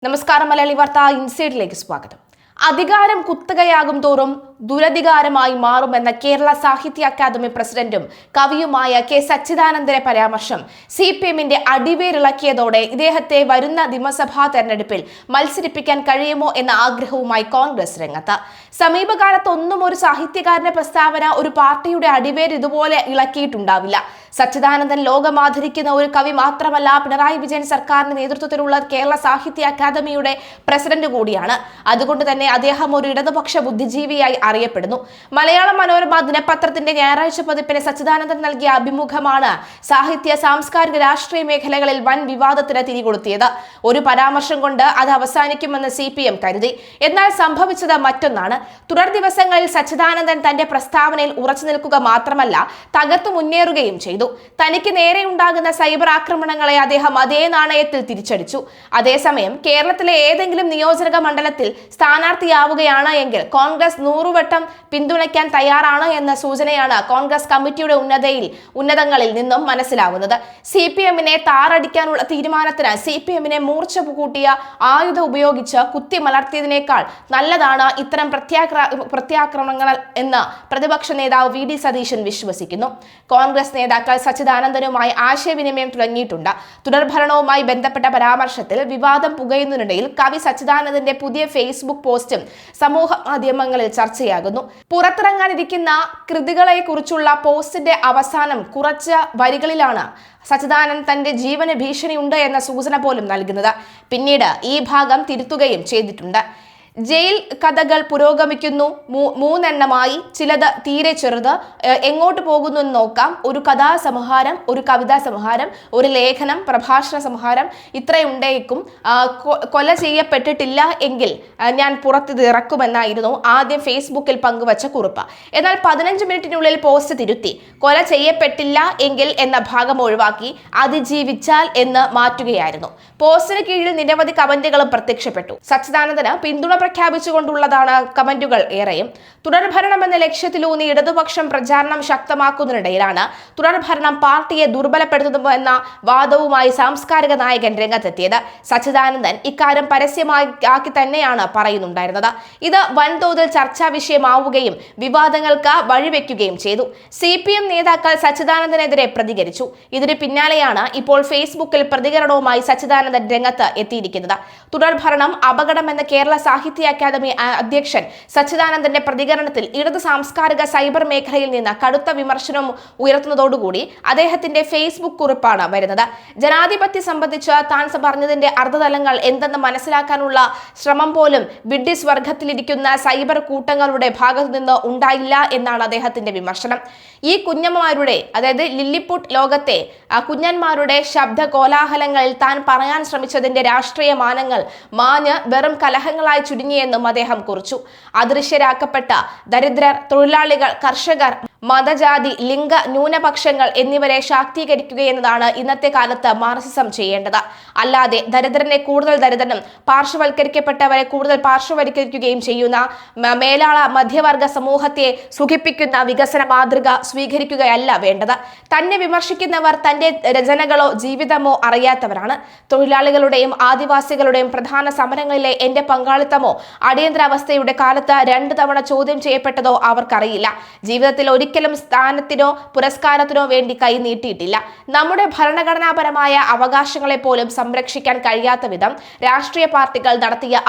നമസ്കാരം. മലയാളി വാർത്ത ഇൻസൈഡിലേക്ക് സ്വാഗതം. അധികാരം കുത്തകയാകും തോറും ദുരധികാരമായി മാറുമെന്ന കേരള സാഹിത്യ അക്കാദമി പ്രസിഡന്റും കവിയുമായ കെ സച്ചിദാനന്ദന്റെ പരാമർശം CPM-ന്റെ അടിവേരിളക്കിയതോടെ ഇദ്ദേഹത്തെ വരുന്ന നിയമസഭാ തെരഞ്ഞെടുപ്പിൽ മത്സരിപ്പിക്കാൻ കഴിയുമോ എന്ന ആഗ്രഹവുമായി കോൺഗ്രസ് രംഗത്ത്. സമീപകാലത്തൊന്നും ഒരു സാഹിത്യകാരന്റെ പ്രസ്താവന ഒരു പാർട്ടിയുടെ അടിവേർ ഇതുപോലെ ഇളക്കിയിട്ടുണ്ടാവില്ല. സച്ചിദാനന്ദൻ ലോകമാദരിക്കുന്ന ഒരു കവി മാത്രമല്ല, പിണറായി വിജയൻ സർക്കാരിന്റെ നേതൃത്വത്തിലുള്ള കേരള സാഹിത്യ അക്കാദമിയുടെ പ്രസിഡന്റ് കൂടിയാണ്. അതുകൊണ്ട് തന്നെ അദ്ദേഹം ഒരു ഇടതുപക്ഷ ബുദ്ധിജീവിയായി അറിയപ്പെടുന്നു. മലയാള മനോരമ ദിനപത്രത്തിന്റെ ഞായറാഴ്ച പതിപ്പിന് സച്ചിദാനന്ദൻ നൽകിയ അഭിമുഖമാണ് സാഹിത്യ, സാംസ്കാരിക, രാഷ്ട്രീയ മേഖലകളിൽ വൻ വിവാദത്തിന് തിരികൊളുത്തിയത്. ഒരു പരാമർശം കൊണ്ട് അത് അവസാനിക്കുമെന്ന് CPM കരുതി. എന്നാൽ സംഭവിച്ചത് മറ്റൊന്നാണ്. തുടർ ദിവസങ്ങളിൽ സച്ചിദാനന്ദൻ തന്റെ പ്രസ്താവനയിൽ ഉറച്ചു നിൽക്കുക മാത്രമല്ല, തകർത്തു മുന്നേറുകയും ചെയ്തു. തനിക്ക് നേരെയുണ്ടാകുന്ന സൈബർ ആക്രമണങ്ങളെ അദ്ദേഹം അതേ നാണയത്തിൽ തിരിച്ചടിച്ചു. അതേസമയം കേരളത്തിലെ ഏതെങ്കിലും നിയോജക മണ്ഡലത്തിൽ സ്ഥാനാർത്ഥിയാവുകയാണ് എങ്കിൽ കോൺഗ്രസ് 100 വട്ടം പിന്തുണയ്ക്കാൻ തയ്യാറാണ് എന്ന സൂചനയാണ് കോൺഗ്രസ് കമ്മിറ്റിയുടെ ഉന്നതങ്ങളിൽ നിന്നും മനസ്സിലാവുന്നത്. CPM-നെ താറടിക്കാനുള്ള തീരുമാനത്തിന് CPM-നെ മൂർച്ച കൂട്ടിയ ആയുധം ഉപയോഗിച്ച് കുത്തിമലർത്തിയതിനേക്കാൾ നല്ലതാണ് ഇത്തരം പ്രത്യാക്രമണങ്ങൾ എന്ന് പ്രതിപക്ഷ നേതാവ് VD സതീശൻ വിശ്വസിക്കുന്നു. കോൺഗ്രസ് നേതാക്കൾ സച്ചിദാനന്ദനുമായി ആശയവിനിമയം തുടങ്ങിയിട്ടുണ്ട്. തുടർഭരണവുമായി ബന്ധപ്പെട്ട പരാമർശത്തിൽ വിവാദം പുകയുന്നതിനിടയിൽ കവി സച്ചിദാനന്ദന്റെ പുതിയ ഫേസ്ബുക്ക് പോസ്റ്റും സമൂഹ മാധ്യമങ്ങളിൽ ചർച്ചയാകുന്നു. പുറത്തിറങ്ങാനിരിക്കുന്ന കൃതികളെ കുറിച്ചുള്ള പോസ്റ്റിന്റെ അവസാനം കുറച്ച് വരികളിലാണ് സച്ചിദാനന്ദൻ തന്റെ ജീവന് ഭീഷണിയുണ്ട് എന്ന സൂചന പോലും നൽകുന്നത്. പിന്നീട് ഈ ഭാഗം തിരുത്തുകയും ചെയ്തിട്ടുണ്ട്. ജയിൽ കഥകൾ പുരോഗമിക്കുന്നു, 3 എണ്ണമായി, ചിലത് തീരെ ചെറുത്, എങ്ങോട്ട് പോകുന്നു എന്ന് നോക്കാം, ഒരു കഥാസമാഹാരം, ഒരു കവിതാ സമാഹാരം, ഒരു ലേഖനം, പ്രഭാഷണ സമാഹാരം, ഇത്രയുണ്ടേക്കും. കൊല ചെയ്യപ്പെട്ടിട്ടില്ല എങ്കിൽ ഞാൻ പുറത്തിത് ഇറക്കുമെന്നായിരുന്നു ആദ്യം ഫേസ്ബുക്കിൽ പങ്കുവച്ച കുറിപ്പ്. എന്നാൽ 15 മിനിറ്റിനുള്ളിൽ പോസ്റ്റ് തിരുത്തി കൊല ചെയ്യപ്പെട്ടില്ല എങ്കിൽ എന്ന ഭാഗം ഒഴിവാക്കി അതിജീവിച്ചാൽ എന്ന് മാറ്റുകയായിരുന്നു. പോസ്റ്റിന് കീഴിൽ നിരവധി കമന്റുകളും പ്രത്യക്ഷപ്പെട്ടു. സച്ചിദാനന്ദന് പിന്തുണ പ്രഖ്യാപിച്ചുകൊണ്ടുള്ളതാണ് കമന്റുകൾ ഏറെയും. തുടർഭരണം എന്ന ലക്ഷ്യത്തിലൂന്നി ഇടതുപക്ഷം പ്രചാരണം ശക്തമാക്കുന്നതിനിടയിലാണ് തുടർഭരണം പാർട്ടിയെ ദുർബലപ്പെടുത്തുന്നു വാദവുമായി സാംസ്കാരിക നായകൻ രംഗത്തെത്തിയത്. സച്ചിദാനന്ദൻ ഇക്കാര്യം പരസ്യമാക്കി തന്നെയാണ് പറയുന്നുണ്ടായിരുന്നത്. ഇത് വൻതോതിൽ ചർച്ചാ വിഷയമാവുകയും വിവാദങ്ങൾക്ക് വഴിവെക്കുകയും ചെയ്തു. CPM നേതാക്കൾ സച്ചിദാനന്ദനെതിരെ പ്രതികരിച്ചു. ഇതിന് പിന്നാലെയാണ് ഇപ്പോൾ ഫേസ്ബുക്കിൽ പ്രതികരണവുമായി സച്ചിദാനന്ദൻ രംഗത്ത് എത്തിയിരിക്കുന്നത്. തുടർഭരണം അപകടമെന്ന കേരള സാഹിത്യ അക്കാദമി അധ്യക്ഷൻ സച്ചിദാനന്ദന്റെ പ്രതികരണത്തിൽ ഇടത് സാംസ്കാരിക സൈബർ മേഖലയിൽ നിന്ന് കടുത്ത വിമർശനം ഉയർത്തുന്നതോടുകൂടി അദ്ദേഹത്തിന്റെ ഫേസ്ബുക്ക് കുറിപ്പാണ് വരുന്നത്. ജനാധിപത്യം സംബന്ധിച്ച് താൻ പറഞ്ഞതിന്റെ അർത്ഥതലങ്ങൾ എന്തെന്ന് മനസ്സിലാക്കാനുള്ള ശ്രമം പോലും വിഡ്ഢിസ് വർഗത്തിലിരിക്കുന്ന സൈബർ കൂട്ടങ്ങളുടെ ഭാഗത്തു നിന്ന് ഉണ്ടായില്ല എന്നാണ് അദ്ദേഹത്തിന്റെ വിമർശനം. ഈ കുഞ്ഞന്മാരുടെ, അതായത് ലില്ലിപുട്ട് ലോകത്തെ കുഞ്ഞന്മാരുടെ ശബ്ദ കോലാഹലങ്ങളിൽ താൻ പറയാൻ ശ്രമിച്ചതിന്റെ രാഷ്ട്രീയ മാനങ്ങൾ മാഞ്ഞ് വെറും കലഹങ്ങളായി ചുരുങ്ങിയെന്നും അദ്ദേഹം കുറിച്ചു. അദൃശ്യരാക്കപ്പെട്ട ദരിദ്രർ, തൊഴിലാളികൾ, കർഷകർ, മതജാതി, ലിംഗ ന്യൂനപക്ഷങ്ങൾ എന്നിവരെ ശാക്തീകരിക്കുകയെന്നതാണ് ഇന്നത്തെ കാലത്ത് മാർക്സിസം ചെയ്യേണ്ടത്. അല്ലാതെ ദരിദ്രനെ കൂടുതൽ ദരിദ്രനും പാർശ്വവൽക്കരിക്കപ്പെട്ടവരെ കൂടുതൽ പാർശ്വവൽക്കരിക്കുകയും ചെയ്യുന്ന മേലാള മധ്യവർഗ സമൂഹത്തെ സുഖിപ്പിക്കുന്ന വികസന മാതൃക സ്വീകരിക്കുകയല്ല വേണ്ടത്. തന്നെ വിമർശിക്കുന്നവർ തന്റെ രചനകളോ ജീവിതമോ അറിയാത്തവരാണ്. തൊഴിലാളികളുടെയും ആദിവാസികളുടെയും പ്രധാന സമരങ്ങളിലെ എന്റെ പങ്കാളിത്തമോ അടിയന്തരാവസ്ഥയുടെ കാലത്ത് 2 തവണ ചോദ്യം ചെയ്യപ്പെട്ടതോ അവർക്കറിയില്ല. ജീവിതത്തിൽ ഒരിക്കലും സ്ഥാനത്തിനോ പുരസ്കാരത്തിനോ വേണ്ടി കൈ നീട്ടിയിട്ടില്ല. നമ്മുടെ ഭരണഘടനാപരമായ അവകാശങ്ങളെ പോലും സംരക്ഷിക്കാൻ കഴിയാത്ത വിധം രാഷ്ട്രീയ പാർട്ടികൾ നടത്തിയ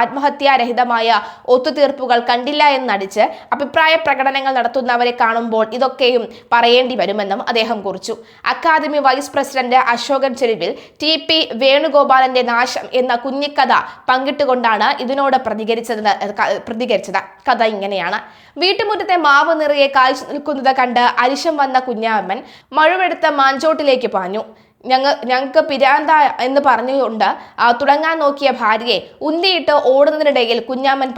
ആത്മഹത്യാരഹിതമായ ഒത്തുതീർപ്പുകൾ കണ്ടില്ല എന്നടിച്ച് അഭിപ്രായ പ്രകടനങ്ങൾ നടത്തുന്നവരെ കാണുമ്പോൾ ഇതൊക്കെയും പറയേണ്ടി വരുമെന്നും അദ്ദേഹം കുറിച്ചു. Academy vice president Ashokan Cheruvil TP വേണുഗോപാലന്റെ നാശം എന്ന കുഞ്ഞിക്കഥ പങ്കിട്ടുകൊണ്ടാണ് ഇതിനോട് പ്രതികരിച്ചത്. കഥ ഇങ്ങനെയാണ്. വീട്ടുമുറ്റത്തെ മാവ് നിറയെ കായ്ച്ചു നിൽക്കുന്നത് കണ്ട് അരിശം വന്ന കുഞ്ഞാമ്മൻ മഴുവെടുത്ത മാഞ്ചോട്ടിലേക്ക് പാഞ്ഞു. ഞങ്ങൾക്ക് പിരാന്ത എന്ന് പറഞ്ഞുകൊണ്ട് തുടങ്ങാൻ നോക്കിയ ഭാര്യയെ ഉന്തിയിട്ട് ഓടുന്നതിനിടയിൽ കുഞ്ഞാമ്മൻ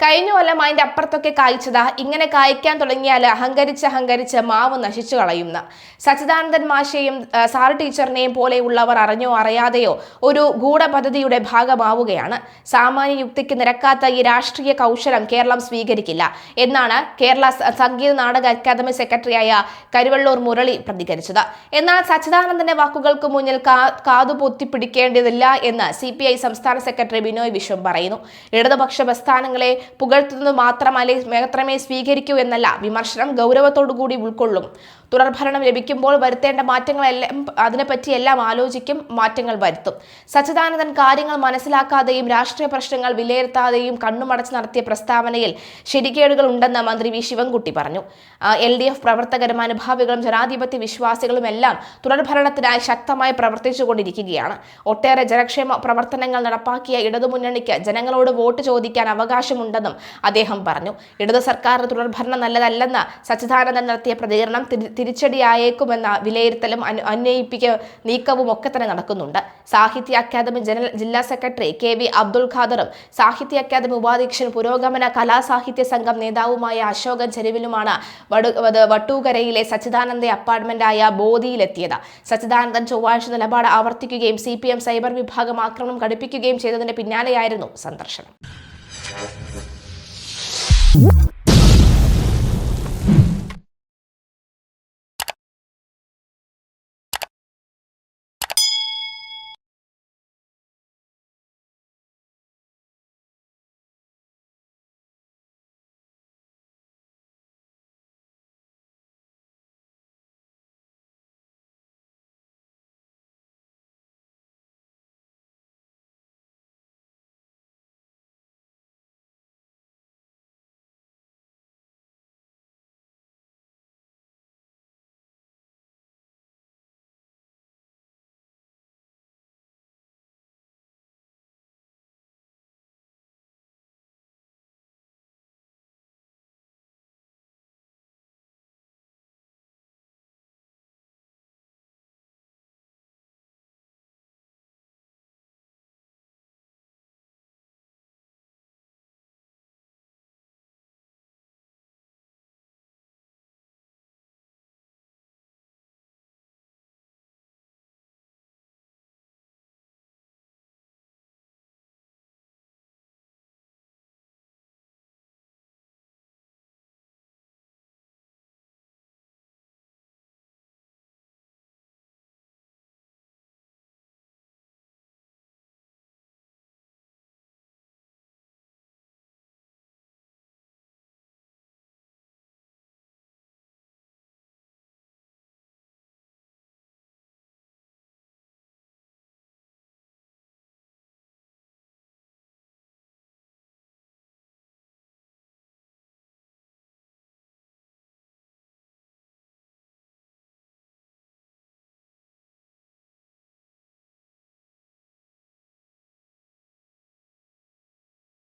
കഴിഞ്ഞ കൊല്ലം അതിന്റെ അപ്പുറത്തൊക്കെ കായ്ച്ചതാ, ഇങ്ങനെ കായ്ക്കാൻ തുടങ്ങിയാൽ അഹങ്കരിച്ച് മാവ് നശിച്ചു കളയുന്ന. സച്ചിദാനന്ദൻ മാഷയെയും സാർ ടീച്ചറിനെയും പോലെയുള്ളവർ അറിഞ്ഞോ അറിയാതെയോ ഒരു ഗൂഢപദ്ധതിയുടെ ഭാഗമാവുകയാണ്. സാമാന്യ യുക്തിക്ക് നിരക്കാത്ത ഈ രാഷ്ട്രീയ കൗശലം കേരളം സ്വീകരിക്കില്ല എന്നാണ് കേരള സംഗീത നാടക അക്കാദമി സെക്രട്ടറിയായ കരുവള്ളൂർ മുരളി പ്രതികരിച്ചത്. എന്നാൽ സച്ചിദാനന്ദന്റെ വാക്കുകൾ വാക്കുകൾക്ക് മുന്നിൽ കാതുപൊത്തിപ്പിടിക്കേണ്ടതില്ല എന്ന് CPI സംസ്ഥാന സെക്രട്ടറി ബിനോയ് വിശ്വം പറയുന്നു. ഇടതുപക്ഷ പ്രസ്ഥാനങ്ങളെ പുകഴ്ത്തുന്നത് മാത്രമേ സ്വീകരിക്കൂ എന്നല്ല, വിമർശനം ഗൗരവത്തോടുകൂടി ഉൾക്കൊള്ളും. തുടർഭരണം ലഭിക്കുമ്പോൾ വരുത്തേണ്ട മാറ്റങ്ങളെല്ലാം അതിനെപ്പറ്റിയെല്ലാം ആലോചിക്കും, മാറ്റങ്ങൾ വരുത്തും. സച്ചിദാനന്ദൻ കാര്യങ്ങൾ മനസ്സിലാക്കാതെയും രാഷ്ട്രീയ പ്രശ്നങ്ങൾ വിലയിരുത്താതെയും കണ്ണുമടച്ച് നടത്തിയ പ്രസ്താവനയിൽ ശരികേടുകൾ ഉണ്ടെന്ന് മന്ത്രി വി ശിവൻകുട്ടി പറഞ്ഞു. LDF പ്രവർത്തകരും അനുഭാവികളും ജനാധിപത്യ വിശ്വാസികളും എല്ലാം തുടർഭരണത്തിനായി ശക്തമായി പ്രവർത്തിച്ചുകൊണ്ടിരിക്കുകയാണ്. ഒട്ടേറെ ജനക്ഷേമ പ്രവർത്തനങ്ങൾ നടപ്പാക്കിയ ഇടതുമുന്നണിക്ക് ജനങ്ങളോട് വോട്ട് ചോദിക്കാൻ അവകാശമുണ്ടെന്നും അദ്ദേഹം പറഞ്ഞു. ഇടതു സർക്കാരിന് തുടർഭരണം നല്ലതല്ലെന്ന് സച്ചിദാനന്ദൻ നടത്തിയ പ്രതികരണം തിരിച്ചടിയായേക്കുമെന്ന വിലയിരുത്തലും നീക്കവും ഒക്കെ തന്നെ നടക്കുന്നുണ്ട്. സാഹിത്യ അക്കാദമി ജില്ലാ സെക്രട്ടറി KV അബ്ദുൽ ഖാദറും സാഹിത്യ അക്കാദമി ഉപാധ്യക്ഷൻ പുരോഗമന കലാസാഹിത്യ സംഘം നേതാവുമായ അശോകൻ ചെരുവിലുമാണ് വട്ടൂകരയിലെ സച്ചിദാനന്ദ അപ്പാർട്ട്മെന്റായ ബോധിയിലെത്തിയത്. സച്ചിദാനന്ദൻ ചൊവ്വാഴ്ച നിലപാട് ആവർത്തിക്കുകയും CPM സൈബർ വിഭാഗം ആക്രമണം ഘടിപ്പിക്കുകയും ചെയ്തതിന് പിന്നാലെയായിരുന്നു സന്ദർശനം.